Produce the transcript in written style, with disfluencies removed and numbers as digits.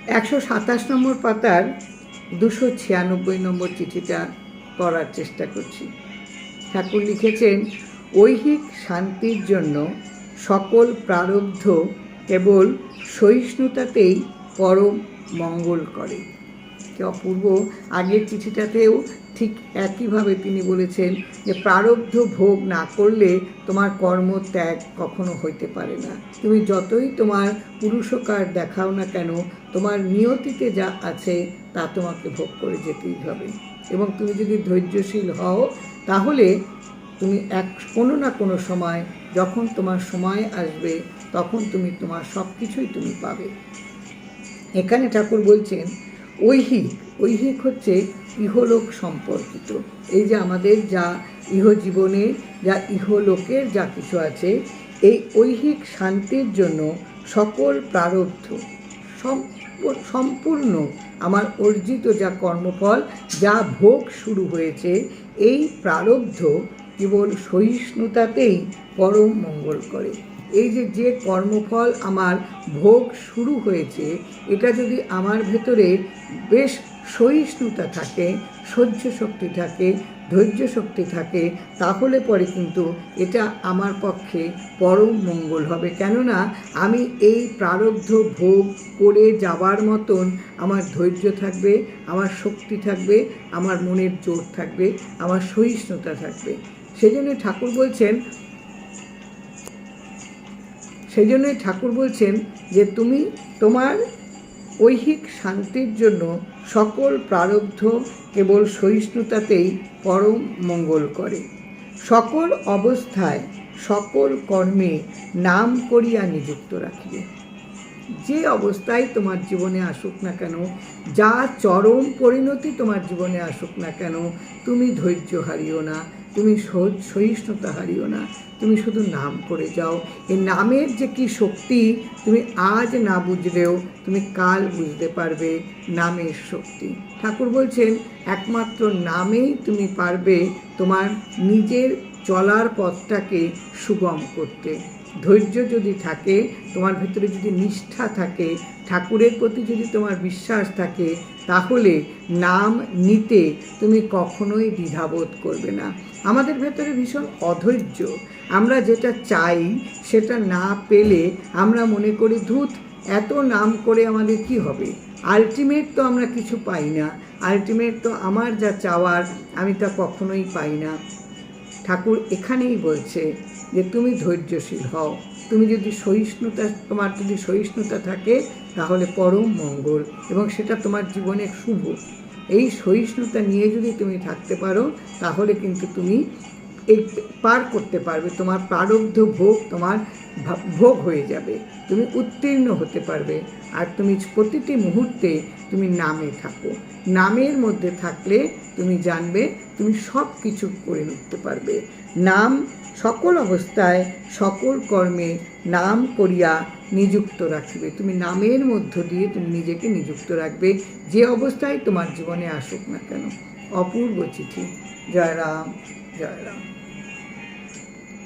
127 নম্বর পাতার 296 নম্বর চিঠিটা পড়ার চেষ্টা করছি। ঠাকুর লিখেছেন, ঐহিক শান্তির জন্য সকল প্রারব্ধ কেবল সহিষ্ণুতাতেই পরম মঙ্গল করে। কি অপূর্ব! আগের চিঠিটাতেও ঠিক একইভাবে তিনি বলেছেন যে প্রারব্ধ ভোগ না করলে তোমার কর্ম ত্যাগ কখনো হইতে পারে না। তুমি যতই তোমার পুরুষকার দেখাও না কেন, তোমার নিয়তিতে যা আছে তা তোমাকে ভোগ করে যেতেই হবে। এবং তুমি যদি ধৈর্যশীল হও তাহলে তুমি কোনো না কোনো সময়, যখন তোমার সময় আসবে, তখন তুমি তোমার সব কিছুই তুমি পাবে। এখানে ঠাকুর বলছেন ঐহিক হচ্ছে ইহলোক সম্পর্কিত। এই যে আমাদের যা ইহজীবনে যা ইহলোকের যা কিছু আছে, এই ঐহিক শান্তির জন্য সকল প্রারব্ধ সম্পূর্ণ আমার অর্জিত যা কর্মফল, যা ভোগ শুরু হয়েছে, এই প্রারব্ধ কেবল সহিষ্ণুতাতেই পরম মঙ্গল করে। এই যে কর্মফল আমার ভোগ শুরু হয়েছে, এটা যদি আমার ভেতরে বেশ সহিষ্ণুতা থাকে, সহ্য শক্তি থাকে, ধৈর্য শক্তি থাকে, তাহলে পরে কিন্তু এটা আমার পক্ষে পরম মঙ্গল হবে। কেননা আমি এই প্রারব্ধ ভোগ করে যাবার মতন আমার ধৈর্য থাকবে, আমার শক্তি থাকবে, আমার মনের জোর থাকবে, আমার সহিষ্ণুতা থাকবে। সেজন্যই ঠাকুর বলছেন যে তুমি তোমার ঐহিক শান্তির জন্য সকল প্রারব্ধ কেবল সহিষ্ণুতাতেই পরম মঙ্গল করে। সকল অবস্থায় সকল কর্মে নাম করিয়া নিযুক্ত রাখিবে। যে অবস্থায় তোমার জীবনে আসুক না কেন, যা চরম পরিণতি তোমার জীবনে আসুক না কেন, তুমি ধৈর্য হারিও না, তুমি সহিষ্ণুতা হারিও না, তুমি শুধু নাম করে যাও। এই নামের যে কি শক্তি, তুমি আজ না বুঝলেও তুমি কাল বুঝতে পারবে নামের শক্তি। ঠাকুর বলছেন, একমাত্র নামেই তুমি পারবে তোমার নিজের চলার পথটাকে সুগম করতে। ধৈর্য যদি থাকে, তোমার ভিতরে যদি নিষ্ঠা থাকে, ঠাকুরের প্রতি যদি তোমার বিশ্বাস থাকে, তাহলে নাম নিতে তুমি কখনোই দ্বিধাবোধ করবে না। আমাদের ভেতরে ভীষণ অধৈর্য। আমরা যেটা চাই সেটা না পেলে আমরা মনে করি, ধুত, এত নাম করে আমাদের কি হবে, আলটিমেট তো আমরা কিছু পাই না, আলটিমেট তো আমার যা চাওয়ার আমি তা কখনোই পাই না। ঠাকুর এখানেই বলছে যে তুমি ধৈর্যশীল হও, তুমি যদি তোমার যদি সহিষ্ণুতা থাকে, তাহলে পরম মঙ্গল, এবং সেটা তোমার জীবনে শুভ। এই সহিষ্ণুতা নিয়ে যদি তুমি থাকতে পারো, তাহলে কিন্তু তুমি এই পার করতে পারবে, তোমার প্রারব্ধ ভোগ তোমার ভোগ হয়ে যাবে, তুমি উত্তীর্ণ হতে পারবে। আর তুমি প্রতিটি মুহূর্তে তুমি নামে থাকো। নামের মধ্যে থাকলে তুমি জানবে তুমি সব কিছু করে নিতে পারবে। নাম সকল অবস্থায় সকল কর্মে নাম করিয়া নিযুক্ত রাখিবে। তুমি নামের মধ্য দিয়ে তুমি নিজেকে নিযুক্ত রাখবে, যে অবস্থায় তোমার জীবনে আসুক না কেন। অপূর্ব চিঠি। জয় রাম, জয় রাম।